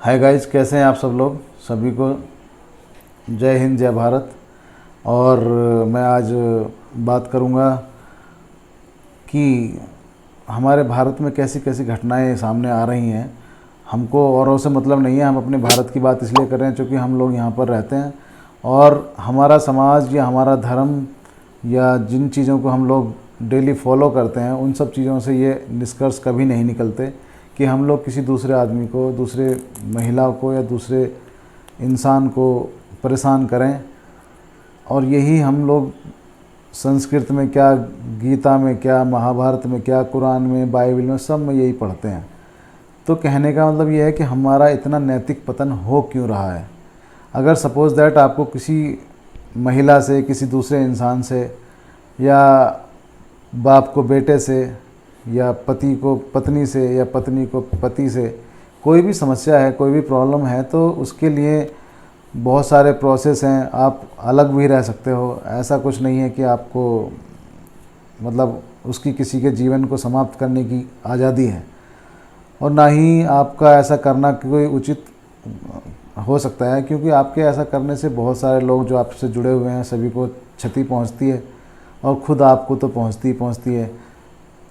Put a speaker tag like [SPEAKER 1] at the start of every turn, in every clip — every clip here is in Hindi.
[SPEAKER 1] हाय गाइस, कैसे हैं आप सब लोग। सभी को जय हिंद, जय भारत। और मैं आज बात करूंगा कि हमारे भारत में कैसी कैसी घटनाएं सामने आ रही हैं। हमको औरों से मतलब नहीं है, हम अपने भारत की बात इसलिए कर रहे हैं क्योंकि हम लोग यहाँ पर रहते हैं और हमारा समाज या हमारा धर्म या जिन चीज़ों को हम लोग डेली फॉलो करते हैं उन सब चीज़ों से ये निष्कर्ष कभी नहीं निकलते कि हम लोग किसी दूसरे आदमी को, दूसरे महिला को या दूसरे इंसान को परेशान करें। और यही हम लोग संस्कृत में क्या, गीता में क्या, महाभारत में क्या, कुरान में, बाइबल में, सब में यही पढ़ते हैं। तो कहने का मतलब ये है कि हमारा इतना नैतिक पतन हो क्यों रहा है। अगर सपोज़ दैट आपको किसी महिला से, किसी दूसरे इंसान से, या बाप को बेटे से, या पति को पत्नी से, या पत्नी को पति से कोई भी समस्या है, कोई भी प्रॉब्लम है, तो उसके लिए बहुत सारे प्रोसेस हैं। आप अलग भी रह सकते हो, ऐसा कुछ नहीं है कि आपको मतलब उसकी किसी के जीवन को समाप्त करने की आज़ादी है। और ना ही आपका ऐसा करना कोई उचित हो सकता है, क्योंकि आपके ऐसा करने से बहुत सारे लोग जो आपसे जुड़े हुए हैं सभी को क्षति पहुंचती है और ख़ुद आपको तो पहुंचती ही पहुंचती है।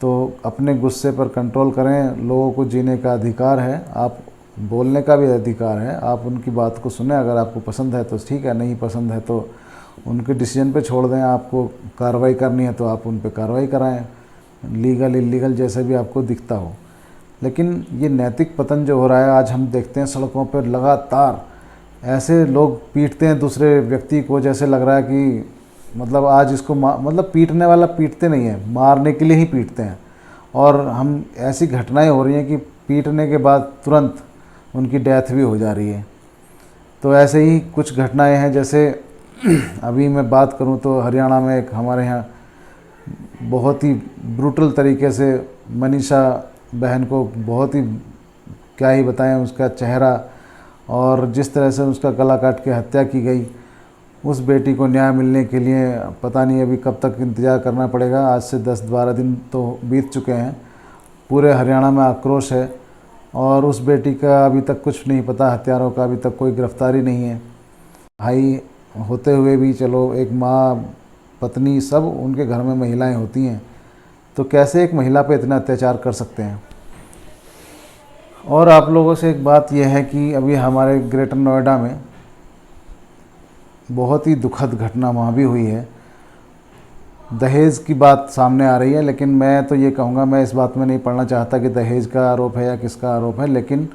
[SPEAKER 1] तो अपने गुस्से पर कंट्रोल करें। लोगों को जीने का अधिकार है, आप बोलने का भी अधिकार है, आप उनकी बात को सुने। अगर आपको पसंद है तो ठीक है, नहीं पसंद है तो उनके डिसीजन पे छोड़ दें। आपको कार्रवाई करनी है तो आप उन पे कार्रवाई कराएं, लीगल इलीगल जैसे भी आपको दिखता हो। लेकिन ये नैतिक पतन जो हो रहा है, आज हम देखते हैं सड़कों पर लगातार ऐसे लोग पीटते हैं दूसरे व्यक्ति को, जैसे लग रहा है कि मतलब आज इसको मतलब पीटने वाला पीटते नहीं है, मारने के लिए ही पीटते हैं। और हम ऐसी घटनाएं हो रही हैं कि पीटने के बाद तुरंत उनकी डेथ भी हो जा रही है। तो ऐसे ही कुछ घटनाएं हैं, जैसे अभी मैं बात करूं तो हरियाणा में एक हमारे यहाँ बहुत ही ब्रूटल तरीके से मनीषा बहन को, बहुत ही क्या ही बताएं, उसका चेहरा और जिस तरह से उसका गला काट के हत्या की गई। उस बेटी को न्याय मिलने के लिए पता नहीं अभी कब तक इंतज़ार करना पड़ेगा। आज से 10-12 दिन तो बीत चुके हैं। पूरे हरियाणा में आक्रोश है और उस बेटी का अभी तक कुछ नहीं पता, हत्यारों का अभी तक कोई गिरफ्तारी नहीं है। भाई होते हुए भी, चलो एक माँ, पत्नी, सब उनके घर में महिलाएं होती हैं, तो कैसे एक महिला पे इतना अत्याचार कर सकते हैं। और आप लोगों से एक बात यह है कि अभी हमारे ग्रेटर नोएडा में बहुत ही दुखद घटना वहाँ भी हुई है। दहेज की बात सामने आ रही है, लेकिन मैं तो ये कहूँगा, मैं इस बात में नहीं पढ़ना चाहता कि दहेज का आरोप है या किसका आरोप है। लेकिन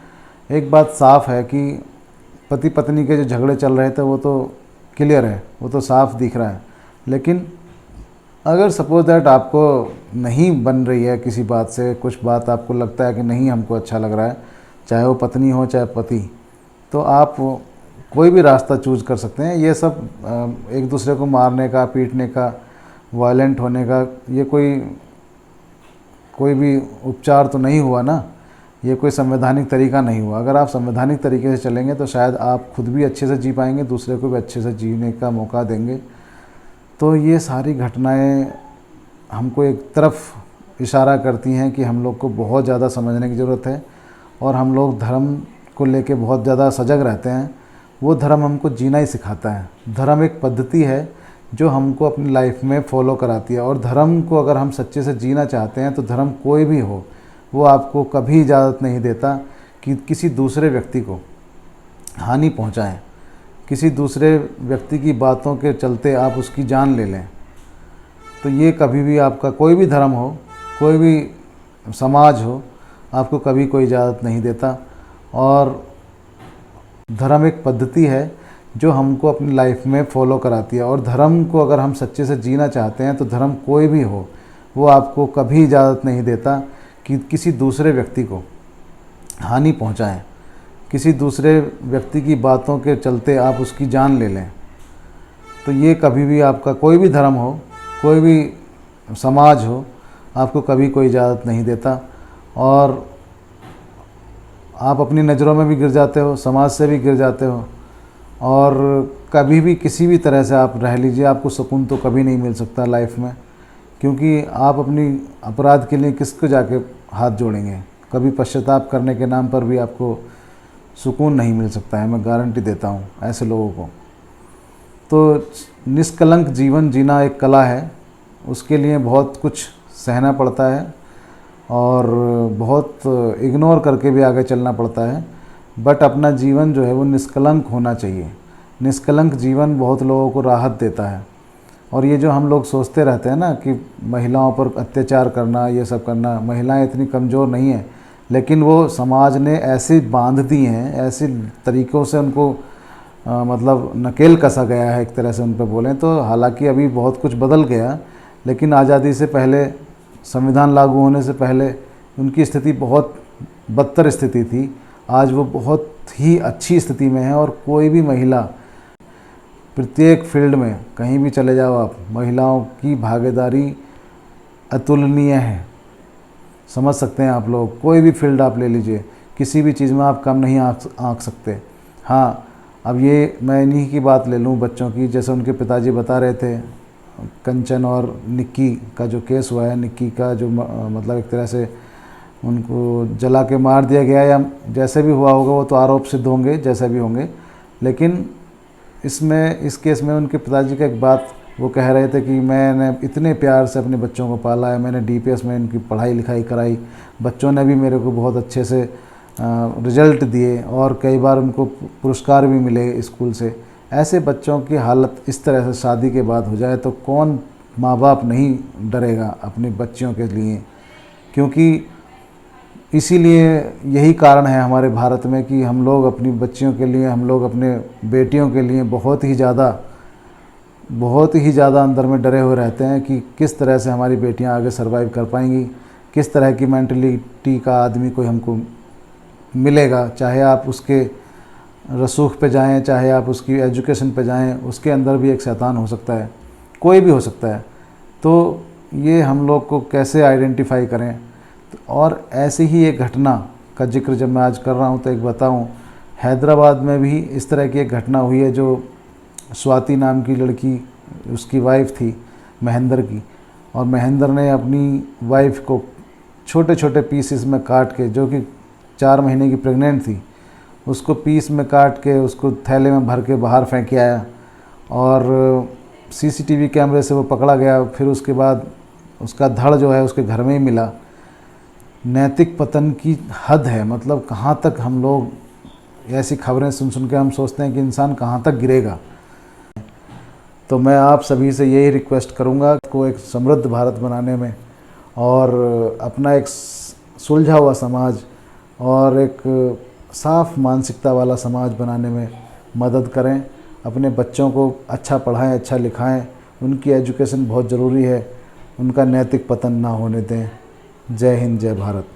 [SPEAKER 1] एक बात साफ़ है कि पति पत्नी के जो झगड़े चल रहे थे वो तो क्लियर है, वो तो साफ दिख रहा है। लेकिन अगर सपोज दैट आपको नहीं बन रही है किसी बात से, कुछ बात आपको लगता है कि नहीं हमको अच्छा लग रहा है, चाहे वो पत्नी हो चाहे पति, तो आप कोई भी रास्ता चूज़ कर सकते हैं। ये सब एक दूसरे को मारने का, पीटने का, वायलेंट होने का, ये कोई भी उपचार तो नहीं हुआ ना, ये कोई संवैधानिक तरीका नहीं हुआ। अगर आप संवैधानिक तरीके से चलेंगे तो शायद आप खुद भी अच्छे से जी पाएंगे, दूसरे को भी अच्छे से जीने का मौका देंगे। तो ये सारी घटनाएं हमको एक तरफ इशारा करती हैं कि हम लोग को बहुत ज़्यादा समझने की ज़रूरत है और हम लोग धर्म को लेके बहुत ज़्यादा सजग रहते हैं। वो धर्म हमको जीना ही सिखाता है। धर्म एक पद्धति है जो हमको अपनी लाइफ में फॉलो कराती है। और धर्म को अगर हम सच्चे से जीना चाहते हैं तो धर्म कोई भी हो, वो आपको कभी इजाज़त नहीं देता कि किसी दूसरे व्यक्ति को हानि पहुंचाएं, किसी दूसरे व्यक्ति की बातों के चलते आप उसकी जान ले लें। तो ये कभी भी, आपका कोई भी धर्म हो, कोई भी समाज हो, आपको कभी कोई इजाज़त नहीं देता। और धर्म एक पद्धति है जो हमको अपनी लाइफ में फॉलो कराती है। और धर्म को अगर हम सच्चे से जीना चाहते हैं तो धर्म कोई भी हो, वो आपको कभी इजाज़त नहीं देता कि किसी दूसरे व्यक्ति को हानि पहुंचाएं, किसी दूसरे व्यक्ति की बातों के चलते आप उसकी जान ले लें। तो ये कभी भी, आपका कोई भी धर्म हो, कोई भी समाज हो, आपको कभी कोई इजाज़त नहीं देता। और आप अपनी नज़रों में भी गिर जाते हो, समाज से भी गिर जाते हो। और कभी भी किसी भी तरह से आप रह लीजिए, आपको सुकून तो कभी नहीं मिल सकता लाइफ में, क्योंकि आप अपनी अपराध के लिए किसको जाके हाथ जोड़ेंगे। कभी पश्चाताप करने के नाम पर भी आपको सुकून नहीं मिल सकता है, मैं गारंटी देता हूँ ऐसे लोगों को। तो निष्कलंक जीवन जीना एक कला है, उसके लिए बहुत कुछ सहना पड़ता है और बहुत इग्नोर करके भी आगे चलना पड़ता है। बट अपना जीवन जो है वो निष्कलंक होना चाहिए। निष्कलंक जीवन बहुत लोगों को राहत देता है। और ये जो हम लोग सोचते रहते हैं ना कि महिलाओं पर अत्याचार करना, ये सब करना, महिलाएं इतनी कमज़ोर नहीं हैं, लेकिन वो समाज ने ऐसी बांध दी हैं, ऐसे तरीक़ों से उनको मतलब नकेल कसा गया है एक तरह से उन पर बोलें तो। हालांकि अभी बहुत कुछ बदल गया, लेकिन आज़ादी से पहले, संविधान लागू होने से पहले उनकी स्थिति बहुत बदतर स्थिति थी। आज वो बहुत ही अच्छी स्थिति में है और कोई भी महिला, प्रत्येक फील्ड में कहीं भी चले जाओ आप, महिलाओं की भागीदारी अतुलनीय है। समझ सकते हैं आप लोग, कोई भी फील्ड आप ले लीजिए, किसी भी चीज़ में आप कम नहीं आंक सकते। हाँ, अब ये मैं इन्हीं की बात ले लूँ बच्चों की, जैसे उनके पिताजी बता रहे थे कंचन और निक्की का जो केस हुआ है, निक्की का जो मतलब एक तरह से उनको जला के मार दिया गया, या जैसे भी हुआ होगा वो तो आरोप सिद्ध होंगे जैसे भी होंगे। लेकिन इस केस में उनके पिताजी का एक बात वो कह रहे थे कि मैंने इतने प्यार से अपने बच्चों को पाला है, मैंने डीपीएस में इनकी पढ़ाई लिखाई कराई, बच्चों ने भी मेरे को बहुत अच्छे से रिजल्ट दिए और कई बार उनको पुरस्कार भी मिले स्कूल से। ऐसे बच्चों की हालत इस तरह से शादी के बाद हो जाए तो कौन माँ बाप नहीं डरेगा अपनी बच्चियों के लिए। क्योंकि इसीलिए यही कारण है हमारे भारत में कि हम लोग अपनी बच्चियों के लिए, हम लोग अपने बेटियों के लिए बहुत ही ज़्यादा अंदर में डरे हुए रहते हैं कि किस तरह से हमारी बेटियां आगे सरवाइव कर पाएंगी, किस तरह की मेंटलिटी का आदमी कोई हमको मिलेगा। चाहे आप उसके रसूख पे जाएं, चाहे आप उसकी एजुकेशन पे जाएं, उसके अंदर भी एक शैतान हो सकता है, कोई भी हो सकता है। तो ये हम लोग को कैसे आइडेंटिफाई करें। और ऐसी ही एक घटना का जिक्र जब मैं आज कर रहा हूँ तो एक बताऊँ, हैदराबाद में भी इस तरह की एक घटना हुई है। जो स्वाति नाम की लड़की, उसकी वाइफ थी महेंद्र की, और महेंद्र ने अपनी वाइफ को छोटे छोटे पीसेस में काट के, जो कि 4 महीने की प्रेग्नेंट थी, उसको पीस में काट के उसको थैले में भर के बाहर फेंक के आया और सीसीटीवी कैमरे से वो पकड़ा गया। फिर उसके बाद उसका धड़ जो है उसके घर में ही मिला। नैतिक पतन की हद है, मतलब कहाँ तक हम लोग ऐसी खबरें सुन के हम सोचते हैं कि इंसान कहाँ तक गिरेगा। तो मैं आप सभी से यही रिक्वेस्ट करूँगा को एक समृद्ध भारत बनाने में और अपना एक सुलझा हुआ समाज और एक साफ मानसिकता वाला समाज बनाने में मदद करें। अपने बच्चों को अच्छा पढ़ाएं, अच्छा लिखाएं, उनकी एजुकेशन बहुत ज़रूरी है, उनका नैतिक पतन ना होने दें। जय हिंद, जय भारत।